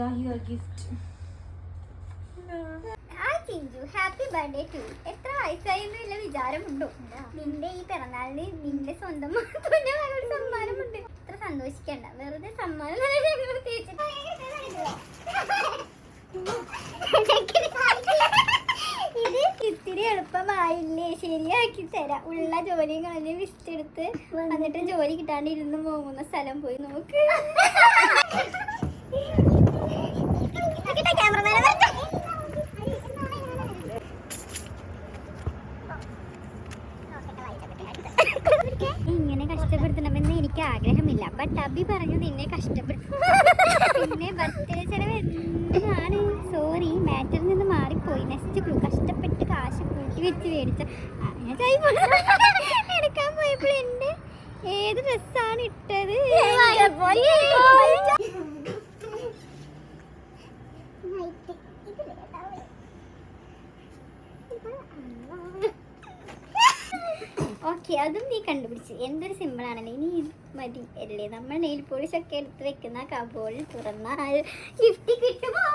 ഇതാ your gift. Happy birthday to. എത്ര വയസ്സായെന്നുള്ള വിചാരമുണ്ടോ? നിന്റെ ഈ പിറന്നാളിന് നിന്റെ സ്വന്തം സമ്മാനമുണ്ട്. എത്ര സന്തോഷിക്കണ്ട, വെറുതെ സമ്മാനം ഇത് ഇത്തിരി എളുപ്പമായില്ലേ? ശരിയാക്കി തരാം. ഉള്ള ജോലിയും കളഞ്ഞ് ലിസ്റ്റ് എടുത്ത് എന്നിട്ട് ജോലി കിട്ടാണ്ട് ഇരുന്ന് പോകുന്ന സ്ഥലം പോയി നോക്ക്. ഇങ്ങനെ കഷ്ടപ്പെടുത്തണമെന്ന് എനിക്ക് ആഗ്രഹമില്ല. ബട്ട് അബി പറഞ്ഞു നിന്നെ കഷ്ടപ്പെടുത്തും. പിന്നെ ബർത്ത്ഡേ ചെലവ് എന്താണ്? സോറി, മാറ്ററിൽ നിന്ന് മാറിപ്പോയി. Next clue. കഷ്ടപ്പെട്ട് കാശ് കൂട്ടി വെച്ച് മേടിച്ച എടുക്കാൻ പോയപ്പോൾ എന്റെ ഏത് ഡ്രസ്സാണ് ഇട്ടത്? ഓക്കെ, അതും നീ കണ്ടുപിടിച്ച്. എന്തൊരു സിമ്പിൾ ആണല്ലേ. ഇനി മതി അല്ലേ? നമ്മൾ നെയിൽ പോളിഷ് ഒക്കെ എടുത്ത് വെക്കുന്ന കബോർഡിൽ തുറന്നാൽ ഗിഫ്റ്റ് കിട്ടുമോ?